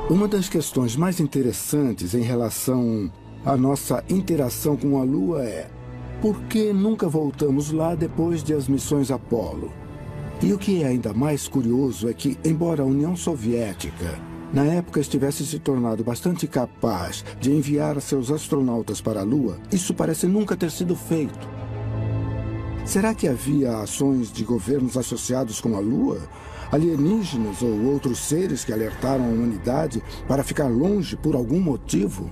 Uma das questões mais interessantes em relação à nossa interação com a Lua é: por que nunca voltamos lá depois de as missões Apollo? E o que é ainda mais curioso é que, embora a União Soviética, na época, estivesse se tornado bastante capaz de enviar seus astronautas para a Lua, isso parece nunca ter sido feito. Será que havia ações de governos associados com a Lua? Alienígenas ou outros seres que alertaram a humanidade para ficar longe por algum motivo?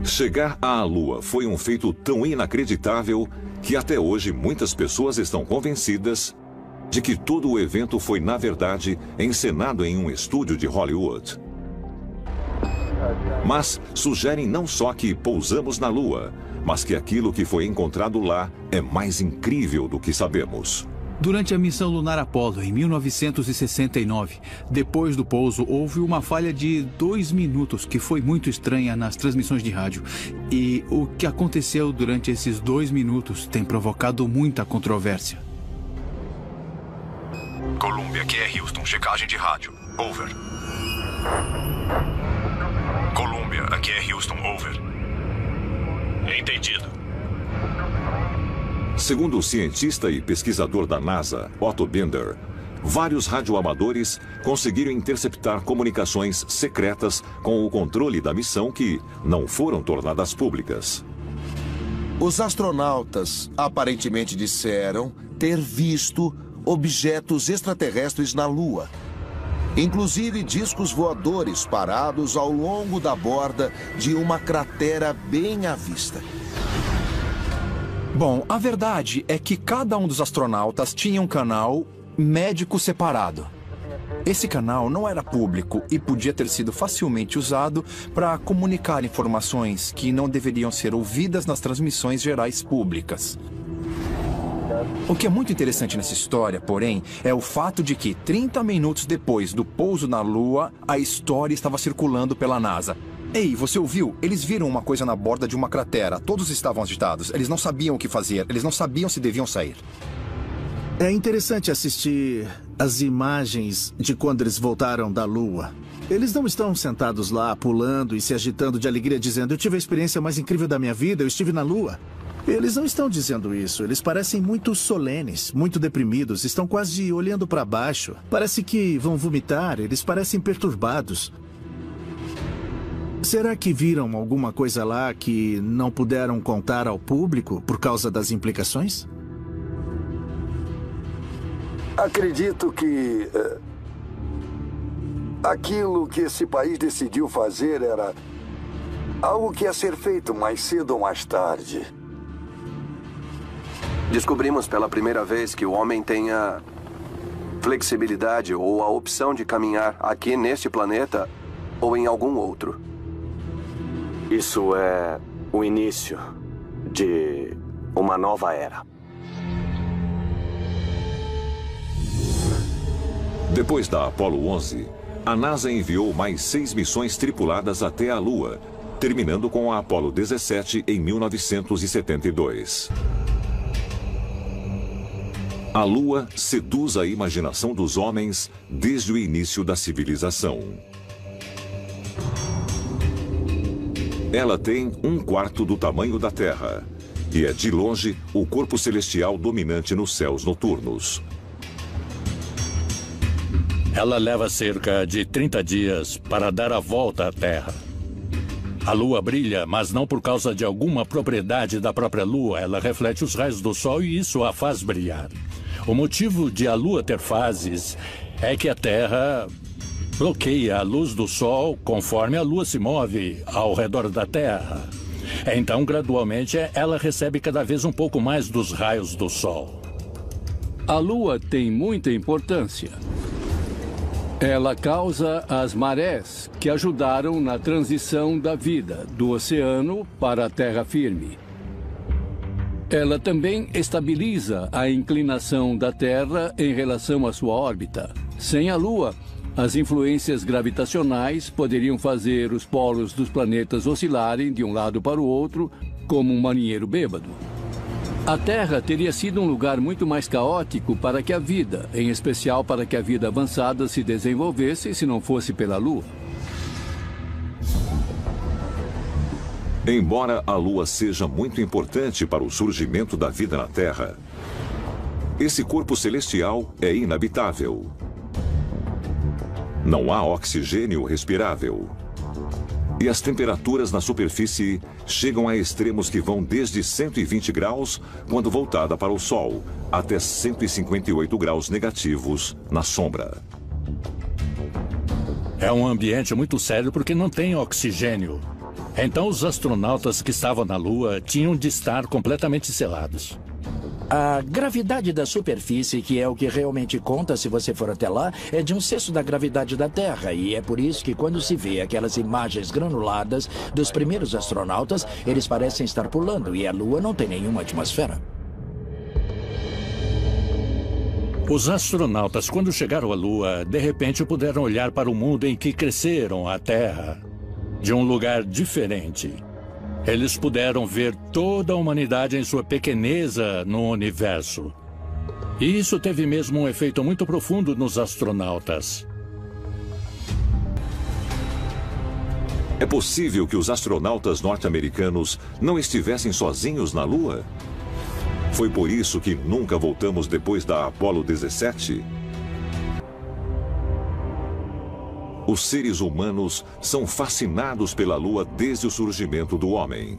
Chegar à Lua foi um feito tão inacreditável que até hoje muitas pessoas estão convencidas de que todo o evento foi, na verdade, encenado em um estúdio de Hollywood. Mas sugerem não só que pousamos na Lua, mas que aquilo que foi encontrado lá é mais incrível do que sabemos. Durante a missão lunar Apollo, em 1969, depois do pouso, houve uma falha de 2 minutos que foi muito estranha nas transmissões de rádio. E o que aconteceu durante esses 2 minutos tem provocado muita controvérsia. Columbia, aqui é Houston. Checagem de rádio. Over. Columbia, aqui é Houston. Over. Entendido. Segundo o cientista e pesquisador da NASA, Otto Binder, vários radioamadores conseguiram interceptar comunicações secretas com o controle da missão que não foram tornadas públicas. Os astronautas aparentemente disseram ter visto objetos extraterrestres na Lua, inclusive discos voadores parados ao longo da borda de uma cratera bem à vista. Bom, a verdade é que cada um dos astronautas tinha um canal médico separado. Esse canal não era público e podia ter sido facilmente usado para comunicar informações que não deveriam ser ouvidas nas transmissões gerais públicas. O que é muito interessante nessa história, porém, é o fato de que 30 minutos depois do pouso na Lua, a história estava circulando pela NASA. Ei, você ouviu? Eles viram uma coisa na borda de uma cratera. Todos estavam agitados. Eles não sabiam o que fazer. Eles não sabiam se deviam sair. É interessante assistir as imagens de quando eles voltaram da Lua. Eles não estão sentados lá, pulando e se agitando de alegria, dizendo: eu tive a experiência mais incrível da minha vida, eu estive na Lua. Eles não estão dizendo isso. Eles parecem muito solenes, muito deprimidos, estão quase olhando para baixo. Parece que vão vomitar, eles parecem perturbados. Será que viram alguma coisa lá que não puderam contar ao público por causa das implicações? Acredito que aquilo que esse país decidiu fazer era algo que ia ser feito mais cedo ou mais tarde. Descobrimos pela primeira vez que o homem tem a flexibilidade ou a opção de caminhar aqui neste planeta ou em algum outro. Isso é o início de uma nova era. Depois da Apollo 11, a NASA enviou mais 6 missões tripuladas até a Lua, terminando com a Apollo 17 em 1972. A Lua seduz a imaginação dos homens desde o início da civilização. Ela tem 1/4 do tamanho da Terra e é, de longe, o corpo celestial dominante nos céus noturnos. Ela leva cerca de 30 dias para dar a volta à Terra. A Lua brilha, mas não por causa de alguma propriedade da própria Lua. Ela reflete os raios do Sol e isso a faz brilhar. O motivo de a Lua ter fases é que a Terra bloqueia a luz do Sol conforme a Lua se move ao redor da Terra. Então, gradualmente, ela recebe cada vez um pouco mais dos raios do Sol. A Lua tem muita importância. Ela causa as marés que ajudaram na transição da vida do oceano para a terra firme. Ela também estabiliza a inclinação da Terra em relação à sua órbita. Sem a Lua, as influências gravitacionais poderiam fazer os polos dos planetas oscilarem de um lado para o outro, como um marinheiro bêbado. A Terra teria sido um lugar muito mais caótico para que a vida, em especial para que a vida avançada se desenvolvesse se não fosse pela Lua. Embora a Lua seja muito importante para o surgimento da vida na Terra, esse corpo celestial é inabitável. Não há oxigênio respirável. E as temperaturas na superfície chegam a extremos que vão desde 120 graus, quando voltada para o Sol, até 158 graus negativos na sombra. É um ambiente muito sério porque não tem oxigênio. Então os astronautas que estavam na Lua tinham de estar completamente selados. A gravidade da superfície, que é o que realmente conta se você for até lá, é de 1/6 da gravidade da Terra. E é por isso que quando se vê aquelas imagens granuladas dos primeiros astronautas, eles parecem estar pulando e a Lua não tem nenhuma atmosfera. Os astronautas, quando chegaram à Lua, de repente puderam olhar para o mundo em que cresceram, a Terra, de um lugar diferente. Eles puderam ver toda a humanidade em sua pequeneza no universo. E isso teve mesmo um efeito muito profundo nos astronautas. É possível que os astronautas norte-americanos não estivessem sozinhos na Lua? Foi por isso que nunca voltamos depois da Apollo 17? Os seres humanos são fascinados pela Lua desde o surgimento do homem.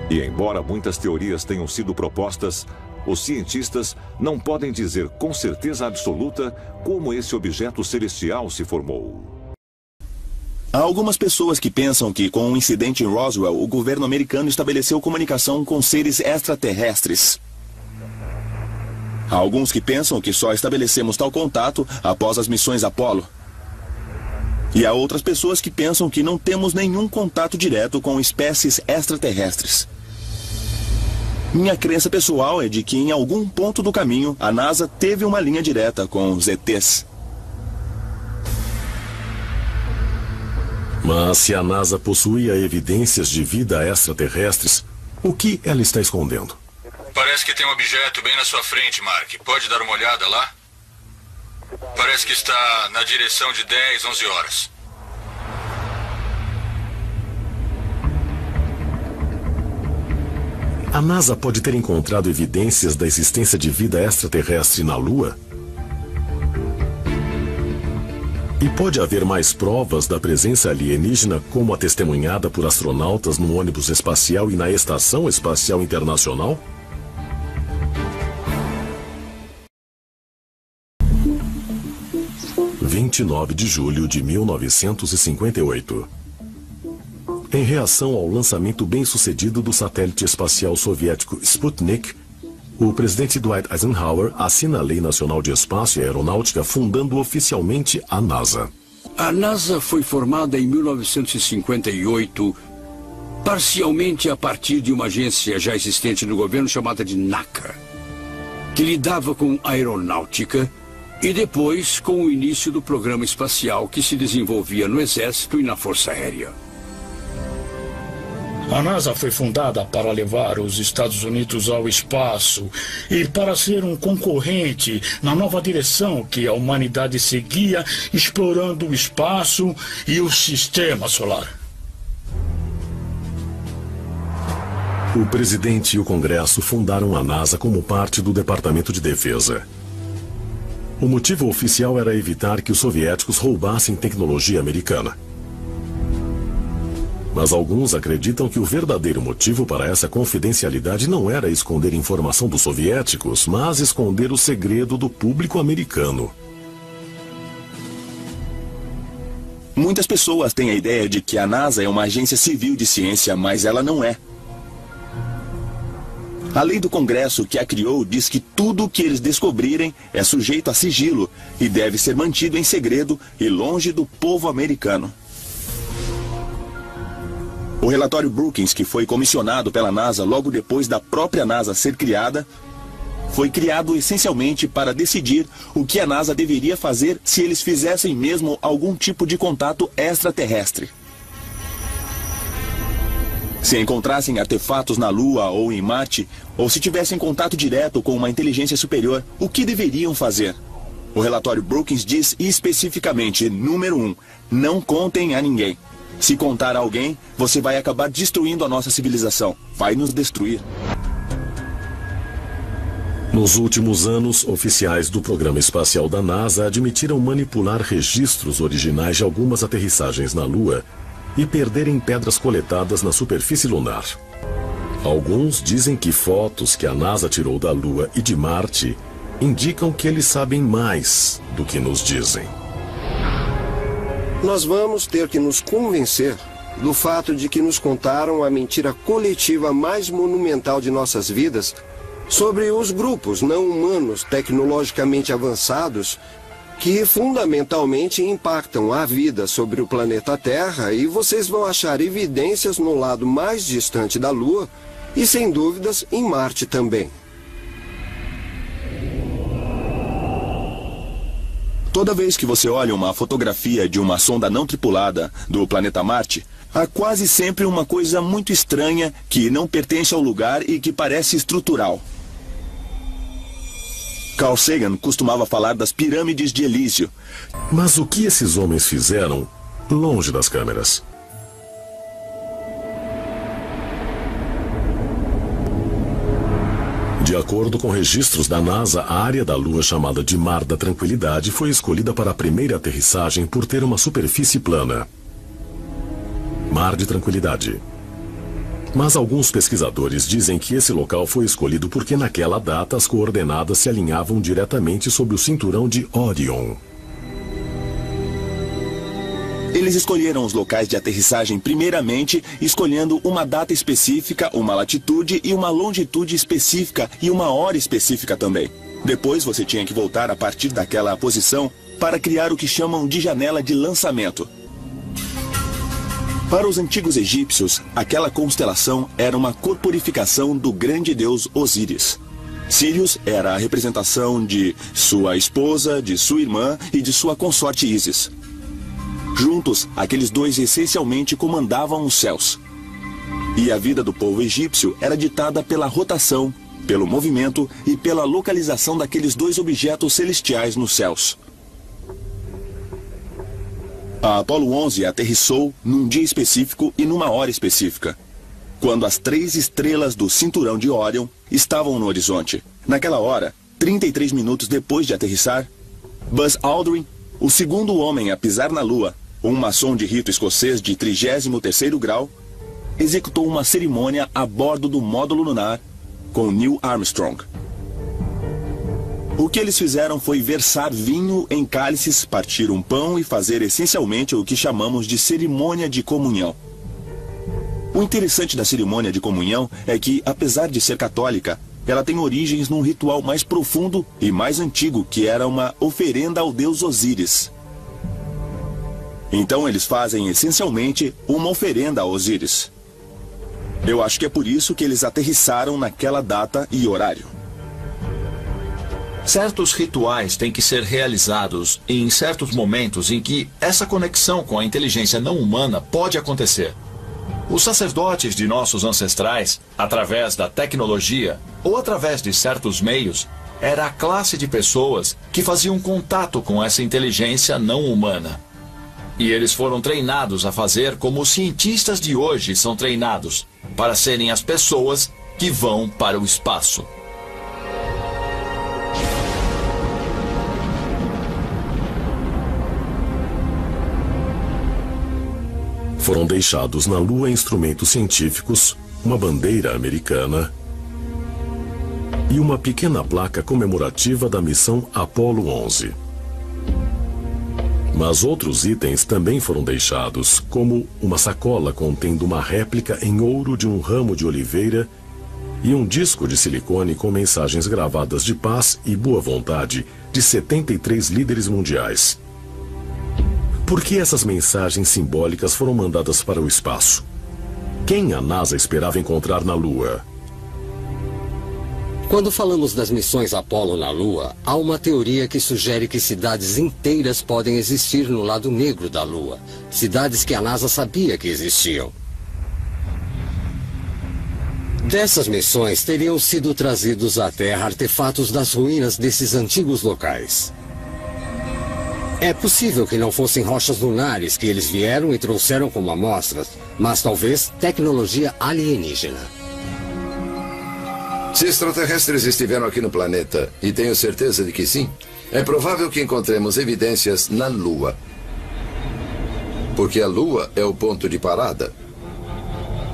E embora muitas teorias tenham sido propostas, os cientistas não podem dizer com certeza absoluta como esse objeto celestial se formou. Há algumas pessoas que pensam que, com o incidente em Roswell, o governo americano estabeleceu comunicação com seres extraterrestres. Há alguns que pensam que só estabelecemos tal contato após as missões Apollo. E há outras pessoas que pensam que não temos nenhum contato direto com espécies extraterrestres. Minha crença pessoal é de que em algum ponto do caminho a NASA teve uma linha direta com os ETs. Mas se a NASA possuía evidências de vida extraterrestres, o que ela está escondendo? Parece que tem um objeto bem na sua frente, Mark. Pode dar uma olhada lá? Parece que está na direção de 10, 11 horas. A NASA pode ter encontrado evidências da existência de vida extraterrestre na Lua? E pode haver mais provas da presença alienígena, como a testemunhada por astronautas no ônibus espacial e na Estação Espacial Internacional? – 29 de julho de 1958. Em reação ao lançamento bem-sucedido do satélite espacial soviético Sputnik, o presidente Dwight Eisenhower assina a Lei Nacional de Espaço e Aeronáutica, fundando oficialmente a NASA. A NASA foi formada em 1958, parcialmente a partir de uma agência já existente no governo chamada de NACA, que lidava com aeronáutica, e depois com o início do programa espacial que se desenvolvia no Exército e na Força Aérea. A NASA foi fundada para levar os Estados Unidos ao espaço e para ser um concorrente na nova direção que a humanidade seguia, explorando o espaço e o sistema solar. O presidente e o Congresso fundaram a NASA como parte do Departamento de Defesa. O motivo oficial era evitar que os soviéticos roubassem tecnologia americana. Mas alguns acreditam que o verdadeiro motivo para essa confidencialidade não era esconder informação dos soviéticos, mas esconder o segredo do público americano. Muitas pessoas têm a ideia de que a NASA é uma agência civil de ciência, mas ela não é. A lei do Congresso que a criou diz que tudo o que eles descobrirem é sujeito a sigilo e deve ser mantido em segredo e longe do povo americano. O relatório Brookings, que foi comissionado pela NASA logo depois da própria NASA ser criada, foi criado essencialmente para decidir o que a NASA deveria fazer se eles fizessem mesmo algum tipo de contato extraterrestre. Se encontrassem artefatos na Lua ou em Marte, ou se tivessem contato direto com uma inteligência superior, o que deveriam fazer? O relatório Brookings diz especificamente, número 1, não contem a ninguém. Se contar a alguém, você vai acabar destruindo a nossa civilização. Vai nos destruir. Nos últimos anos, oficiais do programa espacial da NASA admitiram manipular registros originais de algumas aterrissagens na Lua e perderem pedras coletadas na superfície lunar. Alguns dizem que fotos que a NASA tirou da Lua e de Marte indicam que eles sabem mais do que nos dizem. Nós vamos ter que nos convencer do fato de que nos contaram a mentira coletiva mais monumental de nossas vidas sobre os grupos não humanos tecnologicamente avançados que fundamentalmente impactam a vida sobre o planeta Terra, e vocês vão achar evidências no lado mais distante da Lua e, sem dúvidas, em Marte também. Toda vez que você olha uma fotografia de uma sonda não tripulada do planeta Marte, há quase sempre uma coisa muito estranha que não pertence ao lugar e que parece estrutural. Carl Sagan costumava falar das pirâmides de Elísio. Mas o que esses homens fizeram longe das câmeras? De acordo com registros da NASA, a área da Lua chamada de Mar da Tranquilidade foi escolhida para a primeira aterrissagem por ter uma superfície plana. Mar de Tranquilidade. Mas alguns pesquisadores dizem que esse local foi escolhido porque naquela data as coordenadas se alinhavam diretamente sob o cinturão de Orion. Eles escolheram os locais de aterrissagem primeiramente, escolhendo uma data específica, uma latitude e uma longitude específica e uma hora específica também. Depois você tinha que voltar a partir daquela posição para criar o que chamam de janela de lançamento. Para os antigos egípcios, aquela constelação era uma corporificação do grande deus Osíris. Sirius era a representação de sua esposa, de sua irmã e de sua consorte Ísis. Juntos, aqueles dois essencialmente comandavam os céus. E a vida do povo egípcio era ditada pela rotação, pelo movimento e pela localização daqueles dois objetos celestiais nos céus. A Apollo 11 aterrissou num dia específico e numa hora específica, quando as 3 estrelas do cinturão de Orion estavam no horizonte. Naquela hora, 33 minutos depois de aterrissar, Buzz Aldrin, o segundo homem a pisar na Lua, um maçom de rito escocês de 33º grau, executou uma cerimônia a bordo do módulo lunar com Neil Armstrong. O que eles fizeram foi versar vinho em cálices, partir um pão e fazer essencialmente o que chamamos de cerimônia de comunhão. O interessante da cerimônia de comunhão é que, apesar de ser católica, ela tem origens num ritual mais profundo e mais antigo, que era uma oferenda ao deus Osíris. Então eles fazem essencialmente uma oferenda a Osíris. Eu acho que é por isso que eles aterrissaram naquela data e horário. Certos rituais têm que ser realizados em certos momentos em que essa conexão com a inteligência não humana pode acontecer. Os sacerdotes de nossos ancestrais, através da tecnologia ou através de certos meios, era a classe de pessoas que faziam contato com essa inteligência não humana. E eles foram treinados a fazer como os cientistas de hoje são treinados, para serem as pessoas que vão para o espaço. Foram deixados na Lua instrumentos científicos, uma bandeira americana e uma pequena placa comemorativa da missão Apollo 11. Mas outros itens também foram deixados, como uma sacola contendo uma réplica em ouro de um ramo de oliveira e um disco de silicone com mensagens gravadas de paz e boa vontade de 73 líderes mundiais. Por que essas mensagens simbólicas foram mandadas para o espaço? Quem a NASA esperava encontrar na Lua? Quando falamos das missões Apollo na Lua, há uma teoria que sugere que cidades inteiras podem existir no lado negro da Lua. Cidades que a NASA sabia que existiam. Dessas missões teriam sido trazidos à Terra artefatos das ruínas desses antigos locais. É possível que não fossem rochas lunares que eles vieram e trouxeram como amostras, mas talvez tecnologia alienígena. Se extraterrestres estiveram aqui no planeta, e tenho certeza de que sim, é provável que encontremos evidências na Lua. Porque a Lua é o ponto de parada.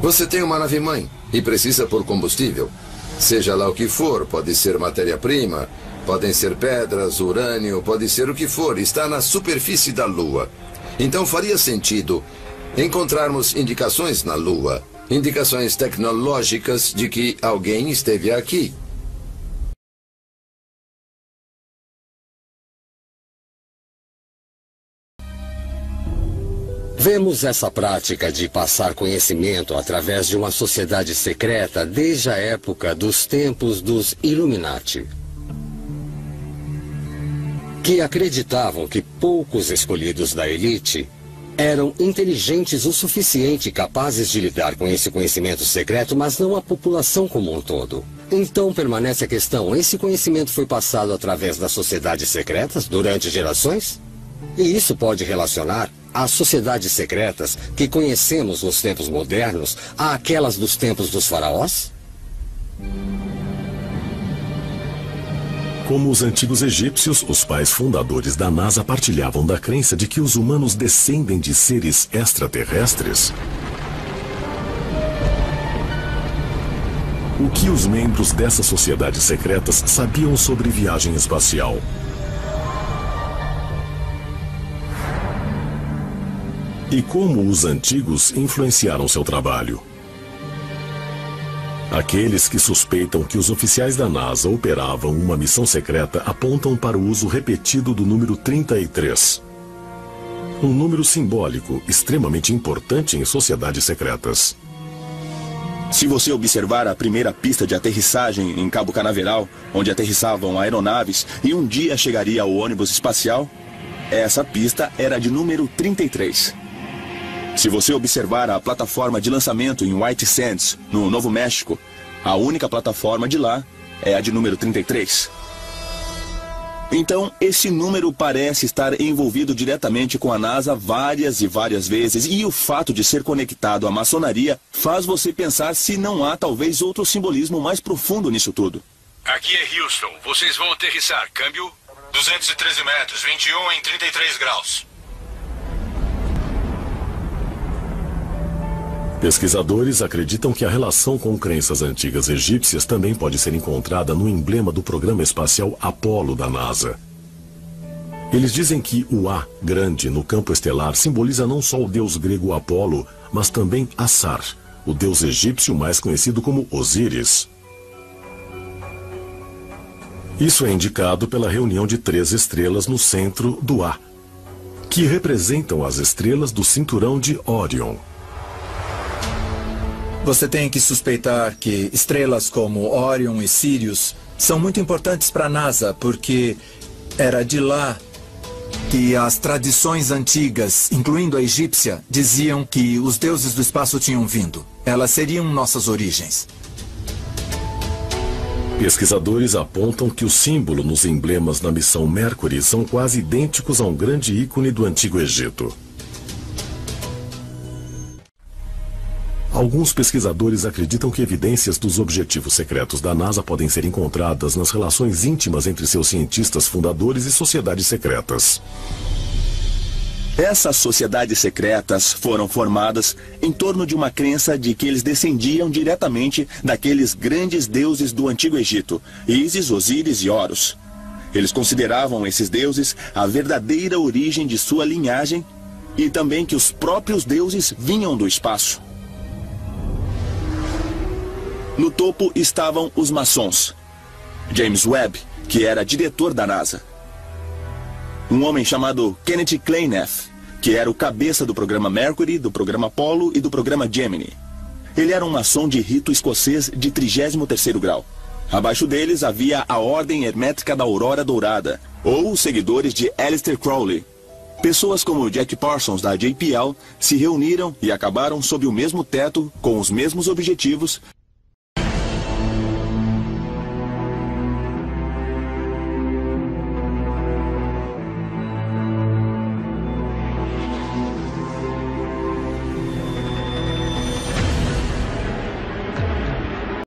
Você tem uma nave-mãe e precisa por combustível. Seja lá o que for, pode ser matéria-prima, podem ser pedras, urânio, pode ser o que for, está na superfície da Lua. Então faria sentido encontrarmos indicações na Lua, indicações tecnológicas de que alguém esteve aqui. Vemos essa prática de passar conhecimento através de uma sociedade secreta desde a época dos tempos dos Illuminati, que acreditavam que poucos escolhidos da elite eram inteligentes o suficiente e capazes de lidar com esse conhecimento secreto, mas não a população como um todo. Então permanece a questão, esse conhecimento foi passado através das sociedades secretas durante gerações? E isso pode relacionar as sociedades secretas que conhecemos nos tempos modernos àquelas dos tempos dos faraós? Como os antigos egípcios, os pais fundadores da NASA partilhavam da crença de que os humanos descendem de seres extraterrestres. O que os membros dessas sociedades secretas sabiam sobre viagem espacial? E como os antigos influenciaram seu trabalho? Aqueles que suspeitam que os oficiais da NASA operavam uma missão secreta apontam para o uso repetido do número 33. Um número simbólico extremamente importante em sociedades secretas. Se você observar a primeira pista de aterrissagem em Cabo Canaveral, onde aterrissavam aeronaves e um dia chegaria o ônibus espacial, essa pista era de número 33. Se você observar a plataforma de lançamento em White Sands, no Novo México, a única plataforma de lá é a de número 33. Então, esse número parece estar envolvido diretamente com a NASA várias e várias vezes, e o fato de ser conectado à maçonaria faz você pensar se não há talvez outro simbolismo mais profundo nisso tudo. Aqui é Houston. Vocês vão aterrissar. Câmbio 213 metros, 21 em 33 graus. Pesquisadores acreditam que a relação com crenças antigas egípcias também pode ser encontrada no emblema do programa espacial Apollo da NASA. Eles dizem que o A grande no campo estelar simboliza não só o deus grego Apolo, mas também Assar, o deus egípcio mais conhecido como Osíris. Isso é indicado pela reunião de 3 estrelas no centro do A, que representam as estrelas do cinturão de Órion. Você tem que suspeitar que estrelas como Órion e Sirius são muito importantes para a NASA, porque era de lá que as tradições antigas, incluindo a egípcia, diziam que os deuses do espaço tinham vindo. Elas seriam nossas origens. Pesquisadores apontam que o símbolo nos emblemas na missão Mercury são quase idênticos a um grande ícone do Antigo Egito. Alguns pesquisadores acreditam que evidências dos objetivos secretos da NASA podem ser encontradas nas relações íntimas entre seus cientistas fundadores e sociedades secretas. Essas sociedades secretas foram formadas em torno de uma crença de que eles descendiam diretamente daqueles grandes deuses do Antigo Egito, Ísis, Osíris e Horus. Eles consideravam esses deuses a verdadeira origem de sua linhagem e também que os próprios deuses vinham do espaço. No topo estavam os maçons. James Webb, que era diretor da NASA. Um homem chamado Kenneth Kleineth, que era o cabeça do programa Mercury, do programa Apollo e do programa Gemini. Ele era um maçom de rito escocês de 33º grau. Abaixo deles havia a Ordem Hermética da Aurora Dourada, ou os seguidores de Aleister Crowley. Pessoas como Jack Parsons, da JPL, se reuniram e acabaram sob o mesmo teto, com os mesmos objetivos,